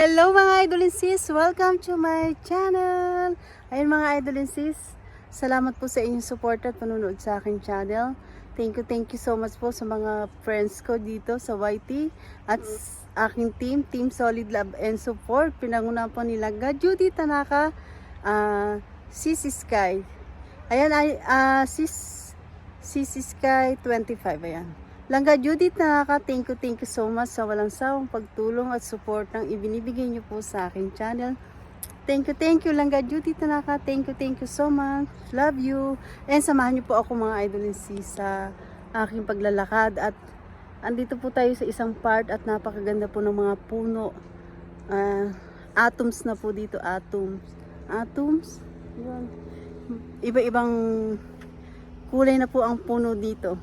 Hello mga idol and sis! Welcome to my channel! Ayun mga idol and sis, salamat po sa inyong support at panunod sa aking channel. Thank you so much po sa mga friends ko dito sa YT at aking team Solid Love and Support. Pinangunahan po nila Judy Tanaka, Sisi Sky. Ayan ay Sisi Sky 25, ayan. Langga Judith Tanaka, thank you so much sa walang sawang pagtulong at support ng ibinibigay niyo po sa aking channel. Thank you Langga Judith Tanaka, thank you so much. Love you. And samahan niyo po ako mga idol and sis sa aking paglalakad at andito po tayo sa isang part at napakaganda po ng mga puno. Atoms na po dito, atoms. Yun. Iba-ibang kulay na po ang puno dito.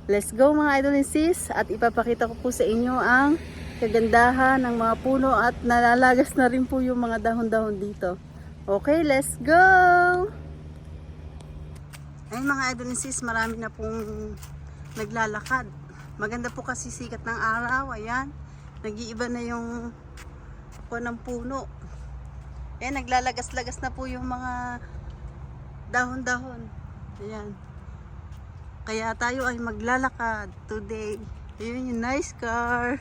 Let's go mga idol and sis at ipapakita ko po sa inyo ang kagandahan ng mga puno at nalalagas na rin po yung mga dahon-dahon dito. Okay, let's go! Ayun mga idol and sis, marami na pong naglalakad. Maganda po kasi sikat ng araw, ayan. Nag-iiba na yung ng puno. Ayan, naglalagas-lagas na po yung mga dahon-dahon. Ayan. Kaya tayo ay maglalakad today. Ayun yung nice car.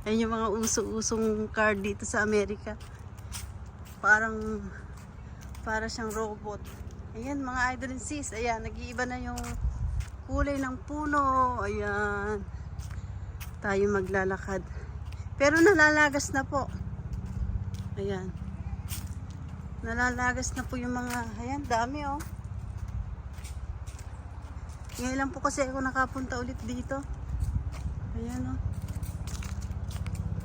Ayun yung mga uso-usong car dito sa Amerika. Para siyang robot. Ayan mga idol and sis. Ayan, nag-iiba na yung kulay ng puno. Ayan. Tayo maglalakad. Pero nalalagas na po. Ayan. Nalalagas na po yung mga, ayan, dami oh. Ngayon lang po kasi ako nakapunta ulit dito. Ayan o.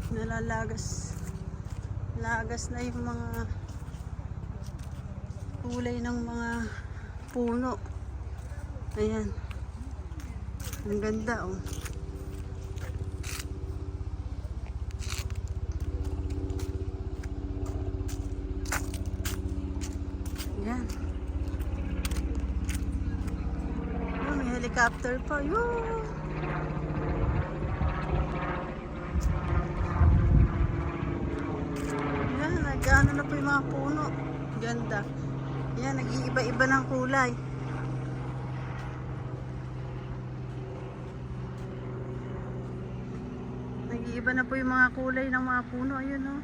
Nalalagas. Lagas na yung mga kulay ng mga puno. Ayan. Ang ganda o. Ayan. Helicopter pa yun. Yan, nag-ano na po yung mga puno. Ganda. Yan, nag-iiba-iba ng kulay. Nag-iiba na po yung mga kulay ng mga puno. Ayun o.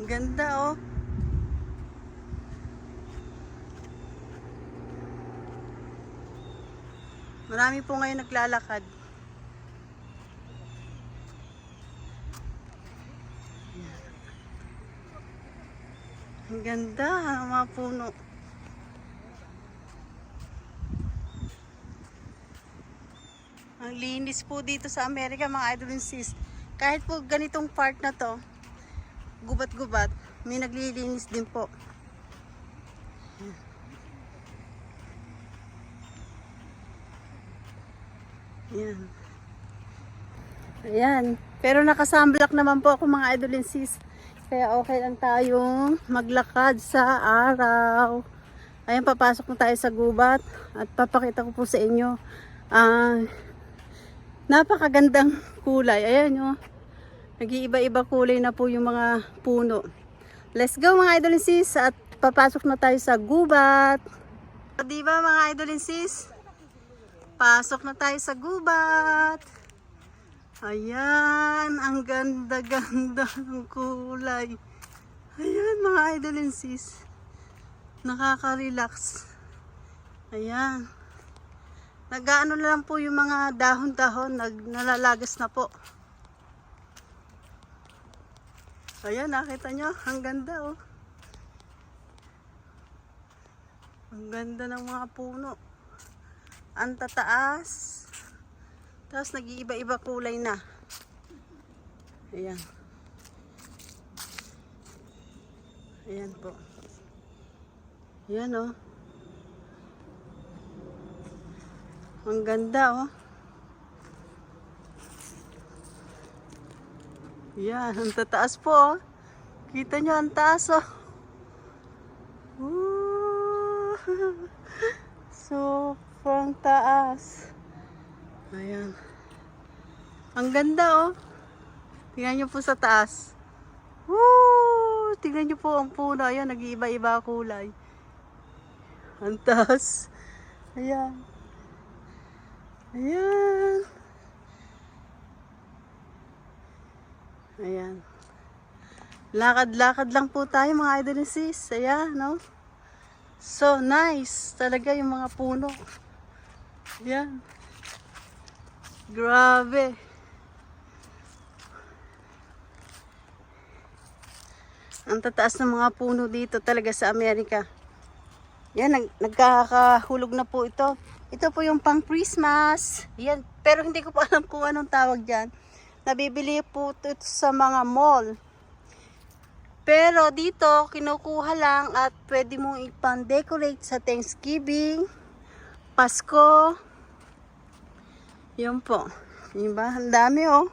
Ganda oh. Marami po ngayon naglalakad. Ang ganda ng mga puno. Ang linis po dito sa Amerika mga idol and sis. Kahit po ganitong part na to, gubat-gubat, may naglilinis din po. Ayan. Ayan. Pero nakasunblock naman po ako mga idol and sis. Kaya okay lang tayong maglakad sa araw. Ayan, papasok na tayo sa gubat at papakita ko po sa inyo ang napakagandang kulay. Ayan o. Nag-iiba-iba kulay na po yung mga puno. Let's go mga idol and sis at papasok na tayo sa gubat. Diba mga idol and sis? Pasok na tayo sa gubat. Ayan, ang ganda-ganda ng kulay. Ayan mga idol and sis. Nakaka-relax. Ayan. Nag-ano na lang po yung mga dahon-dahon, nalalagas na po. Ayan, nakita nyo? Ang ganda oh. Ang ganda ng mga puno. Ang tataas. Tapos nag-iiba-iba kulay na. Ayan. Ayan po. Ayan oh. Ang ganda oh. Yan, ang tataas po oh. Kita nyo ang taas oh. Sobrang taas. Ayan. Ang ganda, oh. Tingnan nyo po sa taas. Woo! Tingnan nyo po ang puno. Ayan, nag-iiba-iba kulay. Ang taas. Ayan. Ayan. Ayan. Lakad-lakad lang po tayo mga idol and sis. Ayan, no? So nice. Talaga yung mga puno. Ayan. Grabe. Ang tataas ng mga puno dito talaga sa Amerika. Yan, nagkakahulog na po ito. Ito po yung pang Christmas. Yan, pero hindi ko pa alam kung anong tawag dyan. Nabibili po ito sa mga mall. Pero dito, kinukuha lang at pwede mong ipang-decorate sa Thanksgiving, Pasko. Yun po. Diba? Ang dami, oh.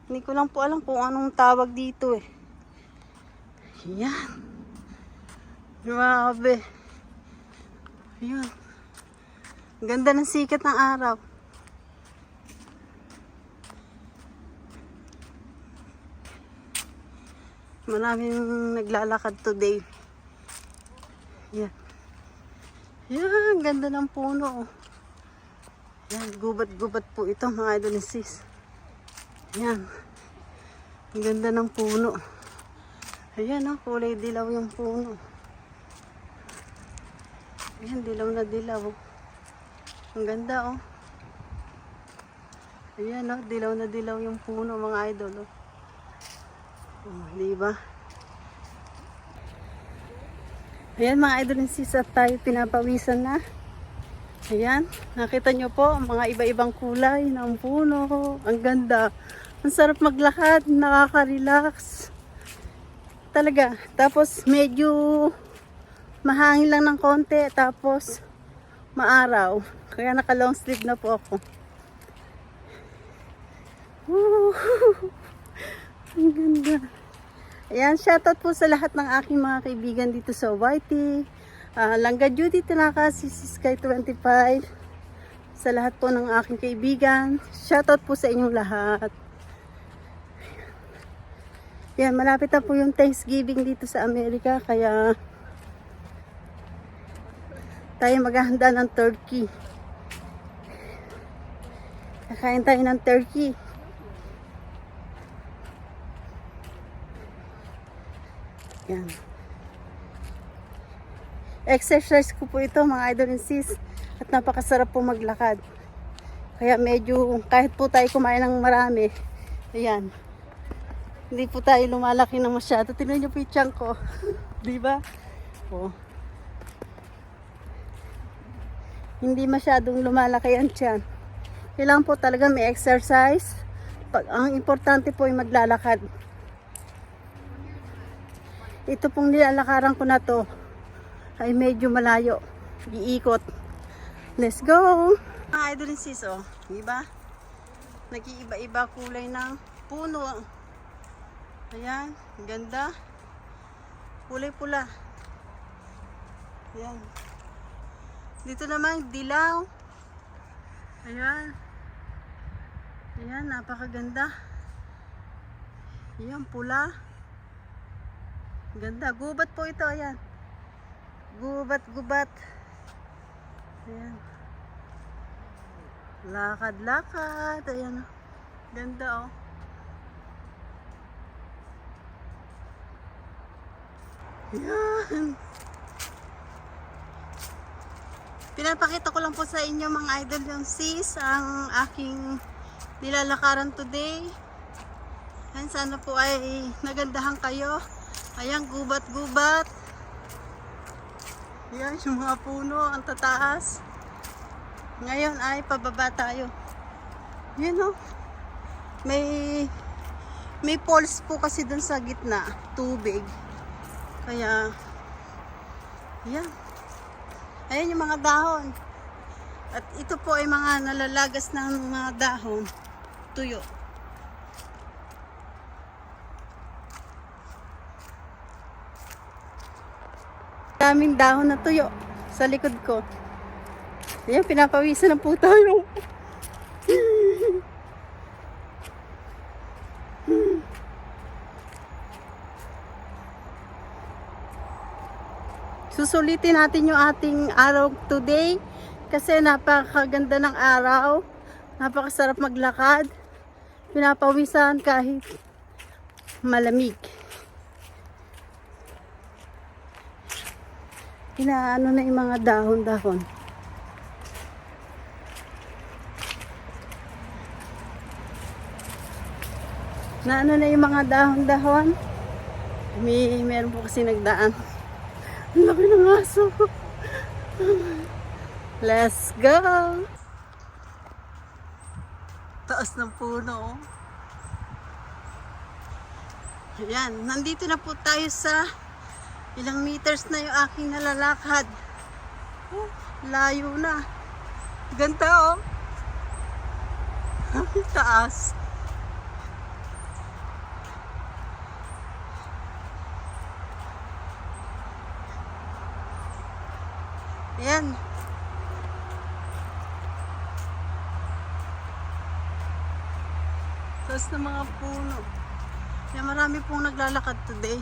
Hindi ko lang po alam kung anong tawag dito, eh. Yan. Grabe. Yun. Ganda ng sikat ng araw. Maraming naglalakad today. Yan. Yan. Ganda ng puno. Yan. Gubat-gubat po ito mga idol and sis. Yan. Ang ganda ng puno. Ayan, oh, kulay dilaw yung puno. Ayan, dilaw na dilaw. Ang ganda, oh. Ayan, oh, dilaw na dilaw yung puno, mga idol, oh. Oh, diba? Ayan, mga idol and sis, at tayo pinapawisan na. Ayan, nakita nyo po, mga iba-ibang kulay ng puno. Ang ganda. Ang sarap maglakad, nakaka-relax. Talaga. Tapos medyo mahangin lang ng konti. Tapos maaraw. Kaya naka long sleeve na po ako. Woo! Ang ganda. Ayan, shoutout po sa lahat ng aking mga kaibigan dito sa YT. Langga Judy Tinaka, Sky 25. Sa lahat po ng aking kaibigan. Shoutout po sa inyong lahat. Yan, malapit na po yung Thanksgiving dito sa Amerika, kaya tayo maghahanda ng turkey. Kakain tayo ng turkey. Yan. Exercise ko po ito mga idol and sis, at napakasarap po maglakad. Kaya medyo, kahit po tayo kumain ng marami, ayan. Hindi po tayo lumalaki na masyado. Tingnan niyo po yung tiyan ko. Diba? Oh. Hindi masyadong lumalaki ang tiyan. Kailangan po talaga may exercise. Ang importante po ay maglalakad. Ito pong nilalakaran ko na to ay medyo malayo. Iikot. Let's go! Mga idol and sis, oh. Diba? Nag-iiba-iba kulay ng puno. Ayan, ganda. Kulay pula. Ayan. Dito naman, dilaw. Ayan. Ayan, napakaganda. Ayan, pula. Ganda. Gubat po ito, ayan. Gubat-gubat. Ayan. Lakad-lakad. Ayan. Ganda, oh. Yan. Pinapakita ko lang po sa inyo mga idol yung sis ang aking nilalakaran today. Yan, sana po ay nagandahan kayo. Ayan, gubat-gubat. Yan, yung mga puno ang tataas. Ngayon ay pababa tayo. Yan, oh. May falls po kasi dun sa gitna, tubig. Kaya, yan. Ayan yung mga dahon. At ito po ay mga nalalagas ng mga dahon. Tuyo. Daming dahon na tuyo. sa likod ko. Ayan, pinapawisan na po tayo. Susulitin natin yung ating araw today kasi napakaganda ng araw. Napakasarap maglakad. Pinapawisan kahit malamig. Inaano na yung mga dahon-dahon. Naano na yung mga dahon-dahon. Meron po kasi nagdaan. Ang laki ng aso. Let's go! Taas ng puno. Ayan, nandito na po tayo sa ilang meters na yung aking nalalakad. Oh, layo na. Ganda oh. Taas. Ayan. Taas ng mga puno. Kaya marami pong naglalakad today.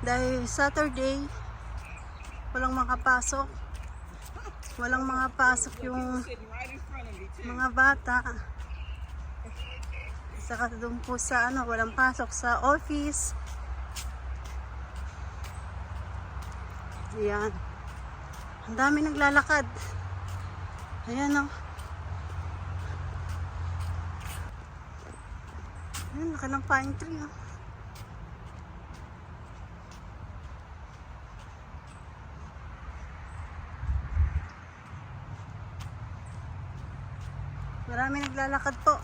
Dahil Saturday, walang makapasok. Walang mga pasok yung mga bata. Saka doon po sa walang pasok sa office. Ayan. Ang dami naglalakad. Ayan o. Ayan, laki ng pine tree o. Marami naglalakad po.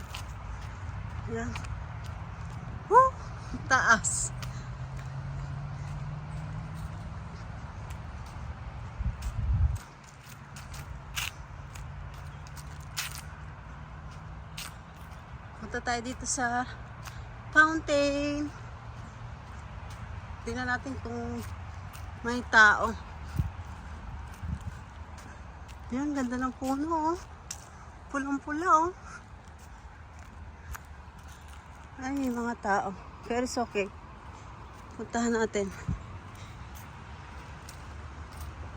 Ayan. Woo! Taas. Punta tayo dito sa fountain. Tingnan natin kung may tao. Ayan, ganda ng puno oh. Pulang-pula oh. Ay, may mga tao. Pero it's okay. Puntahan natin.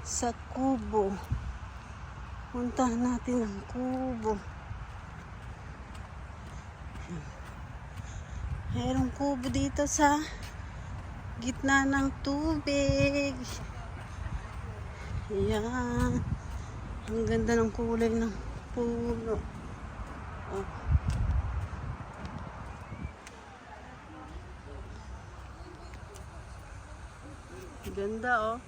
Sa kubo. Puntahan natin ang kubo. Mayroong kubo dito sa gitna ng tubig. Ayan. Ang ganda ng kulay ng puno. Oh. Ganda oh.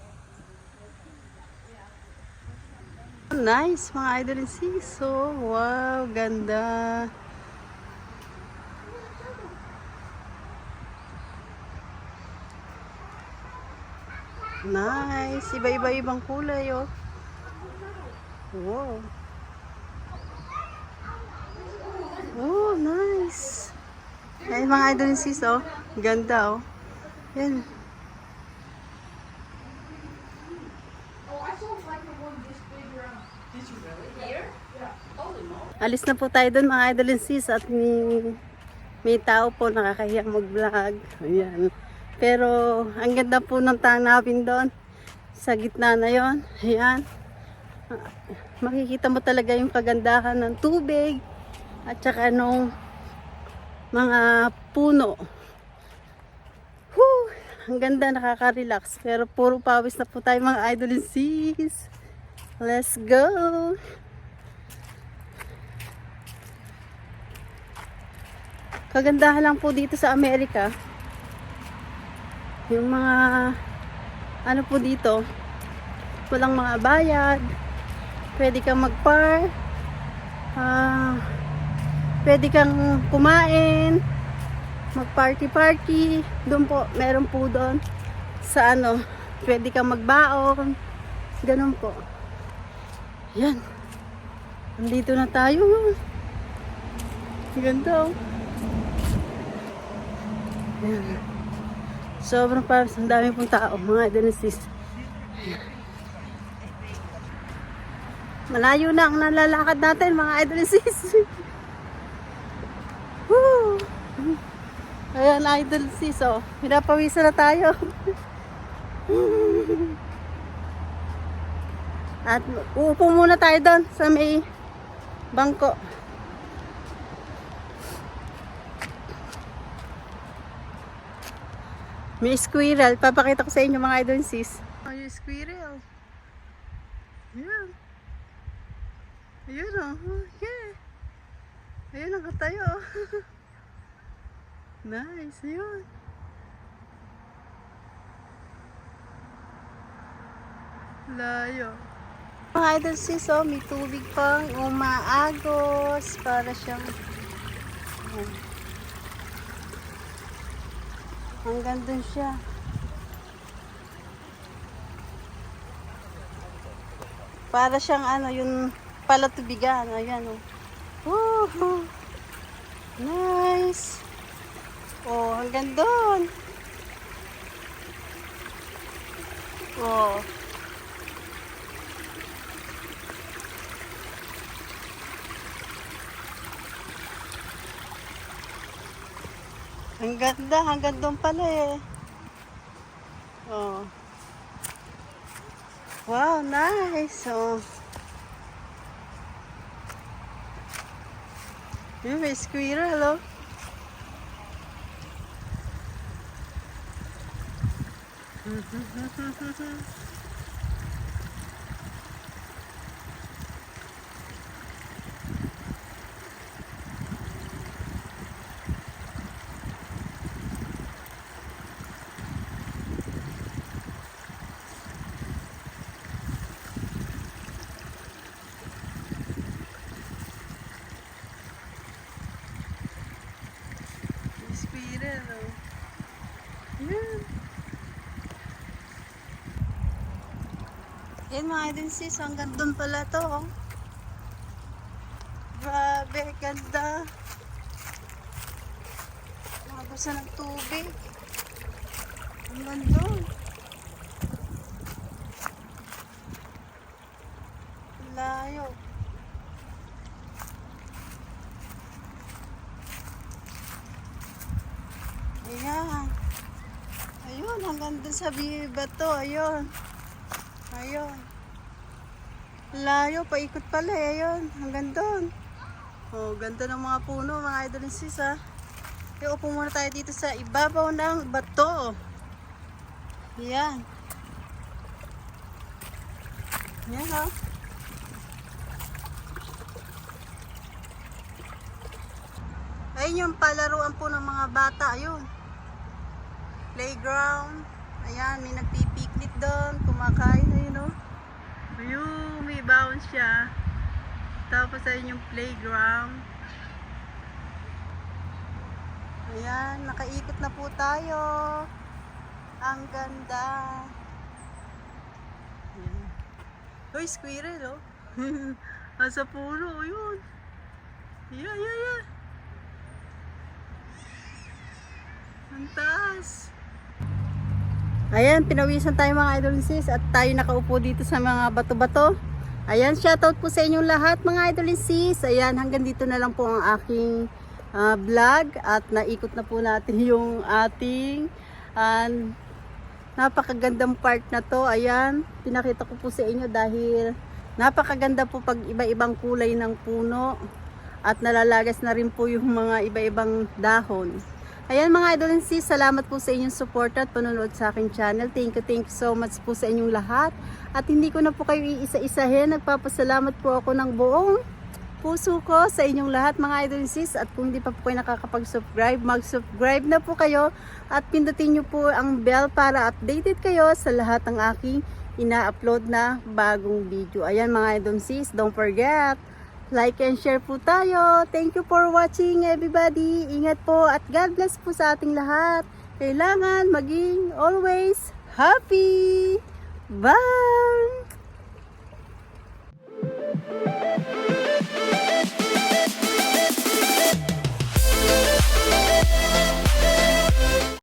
Nice mga idol and sis. So, wow, ganda. Nice. Iba-iba-ibang kulay oh. Wow. Oh, nice. Ay, mga idol and sis oh. Ganda oh. Yan. Alis na po tayo doon mga idol and sis at may tao po nakakahiyang mag-vlog. Ayan. Pero ang ganda po ng tanawin doon sa gitna na yon. Ayan. Makikita mo talaga yung kagandahan ng tubig at saka nung mga puno. Whew! Ang ganda, nakaka-relax. Pero puro pawis na po tayo mga idol and sis. Let's go! Kagandahan lang po dito sa Amerika, yung mga po dito, walang mga bayad, pwede kang mag-park, pwede kang kumain, mag-party-party, doon po, meron po doon sa pwede kang magbaon, ganun po. Yan, nandito na tayo. Ganda oh. Ayan. Sobrang parang ang dami pong tao, mga idol and sis. Malayo na ang nalalakad natin mga idol and sis. Woo! Ayan idol sis, oh. Pinapawisan na tayo. At uupo muna tayo doon sa may bangko. May squirrel. Papakita ko sa inyo mga idol sis. Oh, yung squirrel. Ayan. Ayan oh. Okay. Ayan nakatayo. Nice. Ayan. Layo. Mga idol sis, oh, may tubig pang umaagos para siyang hanggang dun siya. Para siyang ano, yung palatubigan. Ayan oh. Woohoo! Nice! Oh, hanggang dun. Oh. Ang ganda, hanggang doon pala eh. Oh. Wow, nice. Oh. Yun, may squirrel, oh. Squirrel, oh. Yan. Yan mga idol sis, hanggang doon pala to, oh. Grabe, ganda. Nakabusan ng tubig. Hanggang doon. Layo. Ayan. Ayun, hanggang dun sa bato. Ayun. Ayun. Layo, paikot pala eh. Ayun, hanggang dun. Oh, ganda ng mga puno, mga idol and sis, ha. Kaya upo muna tayo dito sa ibabaw ng bato. Ayan. Ayan, ha. Ayun yung palaruan po ng mga bata. Ayun. Playground. Ayan, may nagpipiknik doon. Kumakain. Ayun, oh. Ayun, may bounce siya. Tapos ayun yung playground. Ayan, nakaikot na po tayo. Ang ganda. Ayan. Uy, squirrel, oh. Asa puno, ayun. Yeah, yeah, yeah. Ang taas. Ayan, pinawisan tayo mga idol sis at tayo nakaupo dito sa mga bato-bato. Ayan, shoutout po sa inyong lahat mga idol sis. Ayan, hanggang dito na lang po ang aking vlog at naikot na po natin yung ating napakagandang part na to. Ayan, pinakita ko po sa inyo dahil napakaganda po pag iba-ibang kulay ng puno at nalalagas na rin po yung mga iba-ibang dahon. Ayan mga idol and sis, salamat po sa inyong support at panonood sa aking channel. Thank you so much po sa inyong lahat. At hindi ko na po kayo iisa-isahin. Nagpapasalamat po ako ng buong puso ko sa inyong lahat mga idol and sis. At kung hindi pa po kayo nakakapag-subscribe, mag-subscribe na po kayo. At pindutin nyo po ang bell para updated kayo sa lahat ng aking ina-upload na bagong video. Ayan mga idol and sis, don't forget, like and share po tayo. Thank you for watching everybody. Ingat po at God bless po sa ating lahat. Kailangan maging always happy. Bye!